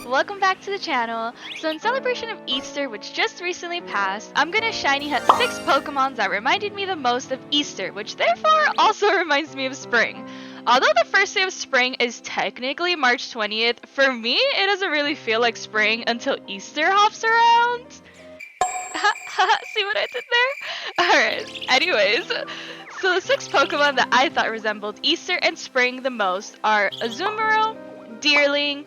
welcome back to the channel. So in celebration of Easter, which just recently passed, I'm gonna shiny hunt 6 Pokemons that reminded me the most of Easter, which therefore also reminds me of spring. Although the first day of spring is technically March 20th, for me it doesn't really feel like spring until Easter hops around. See what I did there? Alright, anyways. So the 6 Pokemon that I thought resembled Easter and spring the most are Azumarill, Deerling,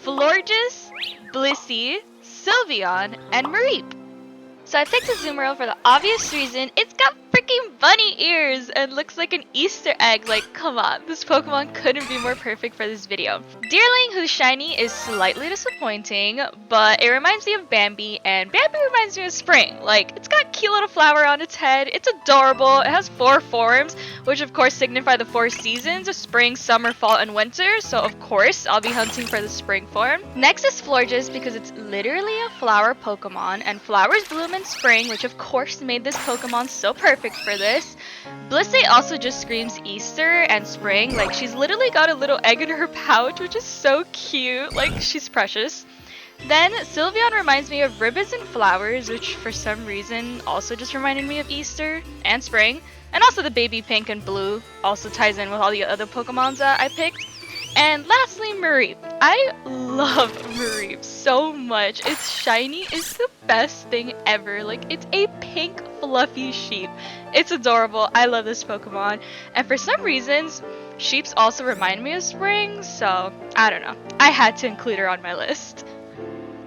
Florges, Blissey, Sylveon, and Mareep. So I picked Azumarill for the obvious reason it's got freaking bunny ears and looks like an Easter egg. Like, come on, this Pokemon couldn't be more perfect for this video. Deerling, who's shiny, is slightly disappointing, but it reminds me of Bambi, and Bambi reminds me of spring. Like, it's got a cute little flower on its head, it's adorable, it has 4 forms, which of course signify the 4 seasons of spring, summer, fall, and winter, so of course I'll be hunting for the spring form. Next is Florges, because it's literally a flower Pokemon, and flowers bloom in spring, which of course made this Pokemon so perfect for this. Blissey also just screams Easter and spring. Like, she's literally got a little egg in her pouch, which is so cute. Like, she's precious. Then Sylveon reminds me of ribbons and flowers, which for some reason also just reminded me of Easter and spring. And also the baby pink and blue also ties in with all the other Pokemons that I picked. And lastly, Mareep. I love Mareep so much. Its shiny is the best thing ever. Like, it's a pink fluffy sheep. It's adorable. I love this Pokemon. And for some reasons, sheeps also remind me of spring, so I don't know. I had to include her on my list.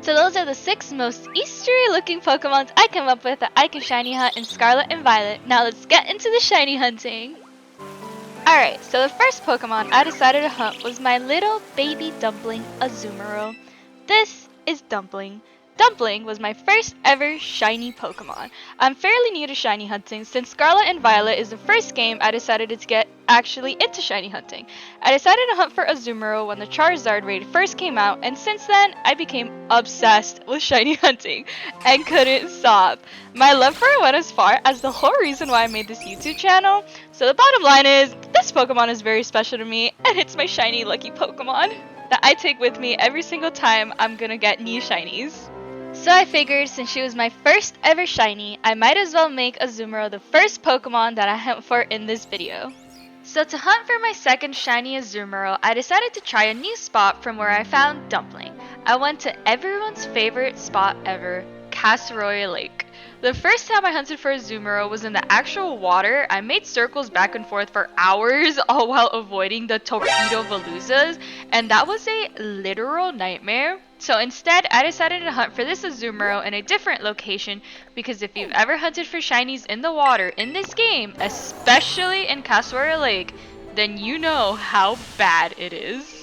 So those are the 6 most Eastery looking Pokemons I came up with that I can shiny hunt in Scarlet and Violet. Now let's get into the shiny hunting. Alright, so the first Pokemon I decided to hunt was my little baby dumpling, Azumarill. This is Dumpling. Dumpling was my first ever shiny Pokemon. I'm fairly new to shiny hunting since Scarlet and Violet is the first game I decided to get actually into shiny hunting. I decided to hunt for Azumarill when the Charizard raid first came out, and since then I became obsessed with shiny hunting and couldn't stop. My love for it went as far as the whole reason why I made this YouTube channel. So the bottom line is, this Pokemon is very special to me, and it's my shiny lucky Pokemon that I take with me every single time I'm gonna get new shinies. So I figured since she was my first ever shiny, I might as well make Azumarill the first Pokemon that I hunt for in this video. So to hunt for my second shiny Azumarill, I decided to try a new spot from where I found Dumpling. I went to everyone's favorite spot ever, Casseroy Lake. The first time I hunted for Azumarill was in the actual water. I made circles back and forth for hours, all while avoiding the torpedo Veluzas, and that was a literal nightmare. So instead, I decided to hunt for this Azumarill in a different location, because if you've ever hunted for shinies in the water in this game, especially in Casseroy Lake, then you know how bad it is.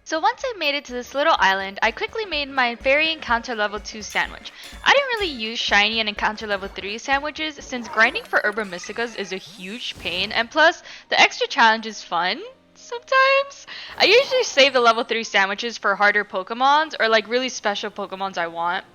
So once I made it to this little island, I quickly made my Fairy Encounter level 2 sandwich. I didn't really use shiny and Encounter level 3 sandwiches since grinding for Herba Mysticas is a huge pain, and plus the extra challenge is fun sometimes. I usually save the level 3 sandwiches for harder Pokemons or like really special Pokemons I want.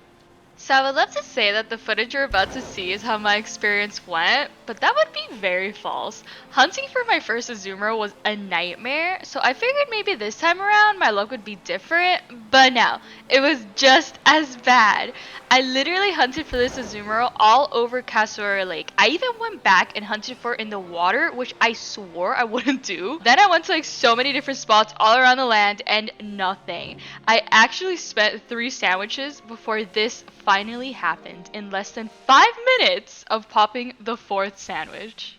So I would love to say that the footage you're about to see is how my experience went, but that would be very false. Hunting for my first Azumarill was a nightmare, so I figured maybe this time around my luck would be different, but no, it was just as bad. I literally hunted for this Azumarill all over Casseroy Lake. I even went back and hunted for it in the water, which I swore I wouldn't do. Then I went to like so many different spots all around the land and nothing. I actually spent 3 sandwiches before this finally happened in less than 5 minutes of popping the 4th sandwich.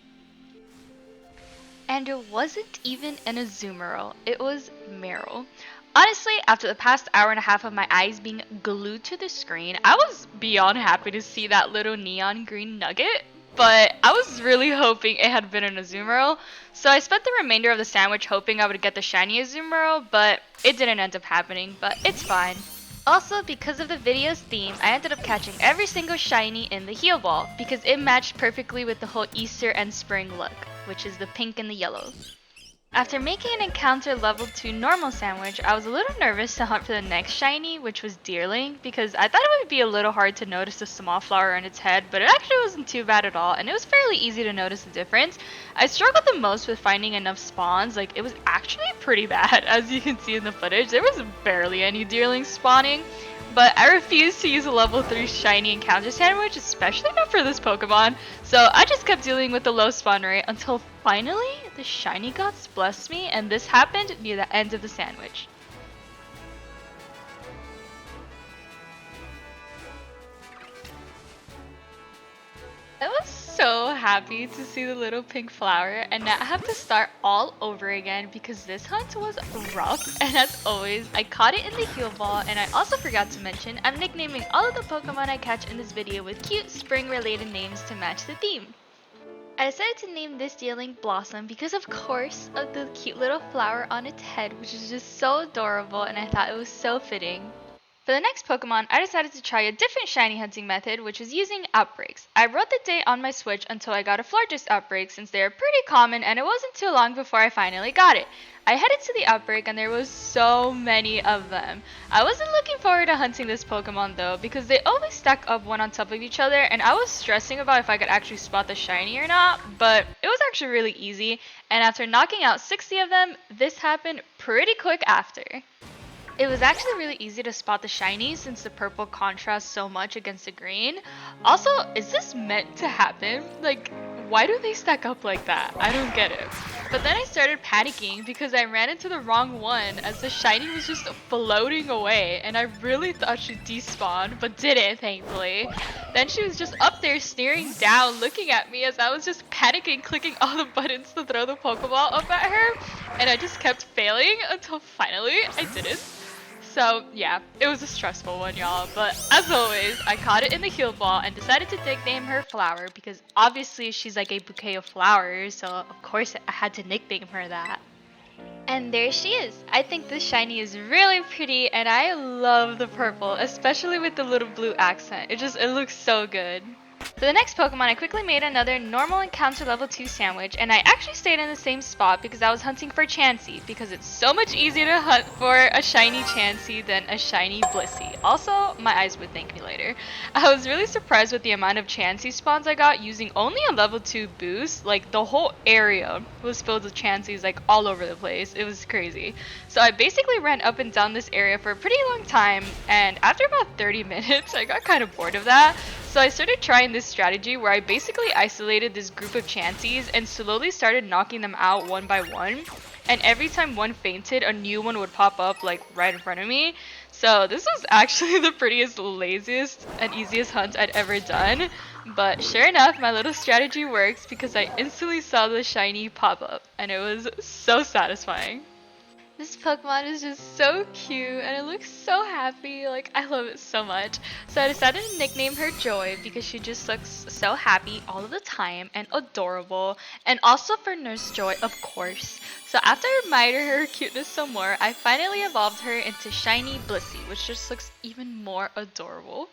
And it wasn't even an Azumarill, it was Marill. Honestly, after the past hour and a half of my eyes being glued to the screen, I was beyond happy to see that little neon green nugget, but I was really hoping it had been an Azumarill, so I spent the remainder of the sandwich hoping I would get the shiny Azumarill, but it didn't end up happening, but it's fine. Also, because of the video's theme, I ended up catching every single shiny in the heal ball, because it matched perfectly with the whole Easter and spring look, which is the pink and the yellow. After making an encounter level 2 normal sandwich, I was a little nervous to hunt for the next shiny, which was Deerling, because I thought it would be a little hard to notice the small flower on its head, but it actually wasn't too bad at all, and it was fairly easy to notice the difference. I struggled the most with finding enough spawns. Like, it was actually pretty bad, as you can see in the footage. There was barely any Deerlings spawning. But I refused to use a level 3 shiny encounter sandwich, especially not for this Pokemon. So I just kept dealing with the low spawn rate until finally the shiny gods blessed me, and this happened near the end of the sandwich. I was so happy to see the little pink flower, and now I have to start all over again because this hunt was rough, and as always, I caught it in the heal ball, and I also forgot to mention I'm nicknaming all of the Pokemon I catch in this video with cute spring-related names to match the theme. I decided to name this Deerling Blossom because of course of the cute little flower on its head, which is just so adorable, and I thought it was so fitting. For the next Pokemon, I decided to try a different shiny hunting method, which was using outbreaks. I wrote the date on my Switch until I got a Florges outbreak since they are pretty common, and it wasn't too long before I finally got it. I headed to the outbreak and there was so many of them. I wasn't looking forward to hunting this Pokemon though because they always stack up one on top of each other, and I was stressing about if I could actually spot the shiny or not, but it was actually really easy, and after knocking out 60 of them, this happened pretty quick after. It was actually really easy to spot the shiny since the purple contrasts so much against the green. Also, is this meant to happen? Like, why do they stack up like that? I don't get it. But then I started panicking because I ran into the wrong one as the shiny was just floating away, and I really thought she'd despawn, but didn't, thankfully. Then she was just up there staring down looking at me as I was just panicking, clicking all the buttons to throw the Pokeball up at her, and I just kept failing until finally I did it. So yeah, it was a stressful one, y'all, but as always, I caught it in the heal ball and decided to nickname her Flower because obviously she's like a bouquet of flowers, so of course I had to nickname her that. And there she is. I think this shiny is really pretty, and I love the purple, especially with the little blue accent. It looks so good. For the next Pokemon, I quickly made another normal encounter level 2 sandwich, and I actually stayed in the same spot because I was hunting for Chansey, because it's so much easier to hunt for a shiny Chansey than a shiny Blissey. Also, my eyes would thank me later. I was really surprised with the amount of Chansey spawns I got using only a level 2 boost. Like, the whole area was filled with Chanseys, like, all over the place. It was crazy. So I basically ran up and down this area for a pretty long time, and after about 30 minutes, I got kind of bored of that. So I started trying this strategy where I basically isolated this group of Chanseys and slowly started knocking them out one by one. And every time one fainted, a new one would pop up like right in front of me. So this was actually the prettiest, laziest, and easiest hunt I'd ever done. But sure enough, my little strategy works because I instantly saw the shiny pop up, and it was so satisfying. This Pokemon is just so cute and it looks so happy. Like, I love it so much. So I decided to nickname her Joy because she just looks so happy all of the time and adorable. And also for Nurse Joy, of course. So after I admired her cuteness some more, I finally evolved her into Shiny Blissey, which just looks even more adorable.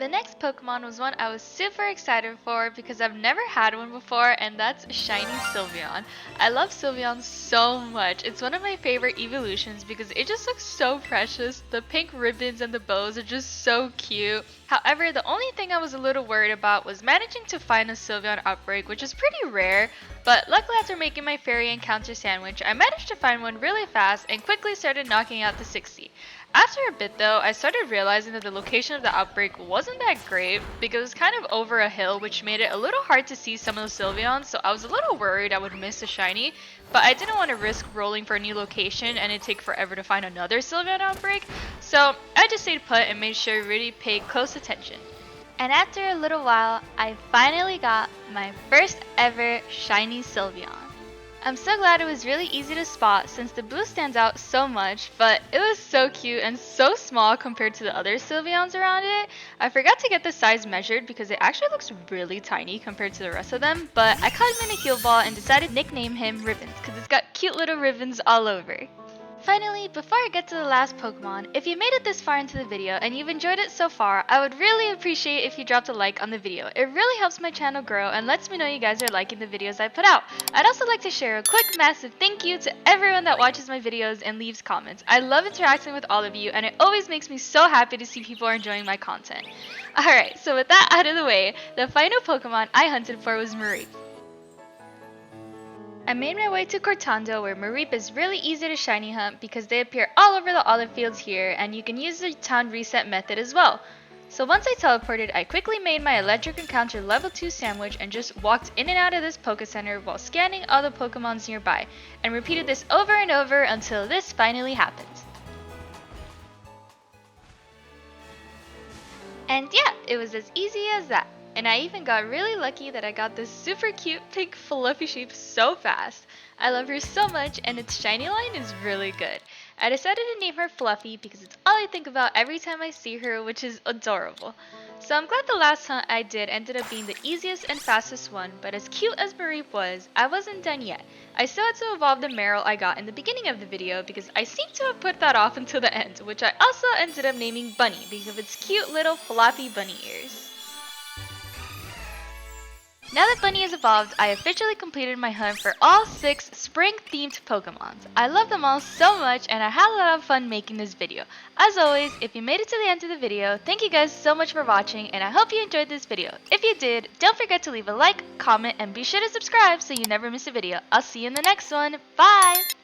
The next Pokemon was one I was super excited for because I've never had one before, and that's Shiny Sylveon. I love Sylveon so much. It's one of my favorite evolutions because it just looks so precious. The pink ribbons and the bows are just so cute. However, the only thing I was a little worried about was managing to find a Sylveon outbreak, which is pretty rare, but luckily after making my fairy encounter sandwich, I managed to find one really fast and quickly started knocking out the 60. After a bit though, I started realizing that the location of the outbreak wasn't that great because it was kind of over a hill, which made it a little hard to see some of the Sylveons, so I was a little worried I would miss a shiny, but I didn't want to risk rolling for a new location and it'd take forever to find another Sylveon outbreak, so I just stayed put and made sure I really paid close attention. And after a little while, I finally got my first ever shiny Sylveon. I'm so glad it was really easy to spot since the blue stands out so much, but it was so cute and so small compared to the other Sylveons around it. I forgot to get the size measured because it actually looks really tiny compared to the rest of them, but I caught him in a heal ball and decided to nickname him Ribbons because it's got cute little ribbons all over. Finally, before I get to the last Pokemon, if you made it this far into the video and you've enjoyed it so far, I would really appreciate if you dropped a like on the video. It really helps my channel grow and lets me know you guys are liking the videos I put out. I'd also like to share a quick massive thank you to everyone that watches my videos and leaves comments. I love interacting with all of you and it always makes me so happy to see people are enjoying my content. Alright, so with that out of the way, the final Pokemon I hunted for was Mareep. I made my way to Cortando where Mareep is really easy to shiny hunt because they appear all over the olive fields here and you can use the town reset method as well. So once I teleported, I quickly made my electric encounter level 2 sandwich and just walked in and out of this Poké Center while scanning all the Pokemons nearby and repeated this over and over until this finally happens. And yeah, it was as easy as that. And I even got really lucky that I got this super cute pink fluffy sheep so fast. I love her so much and its shiny line is really good. I decided to name her Fluffy because it's all I think about every time I see her, which is adorable. So I'm glad the last hunt I did ended up being the easiest and fastest one, but as cute as Mareep was, I wasn't done yet. I still had to evolve the Meryl I got in the beginning of the video because I seem to have put that off until the end, which I also ended up naming Bunny because of its cute little floppy bunny ears. Now that Bunny is evolved, I officially completed my hunt for all 6 spring-themed Pokemons. I love them all so much and I had a lot of fun making this video. As always, if you made it to the end of the video, thank you guys so much for watching and I hope you enjoyed this video. If you did, don't forget to leave a like, comment, and be sure to subscribe so you never miss a video. I'll see you in the next one. Bye!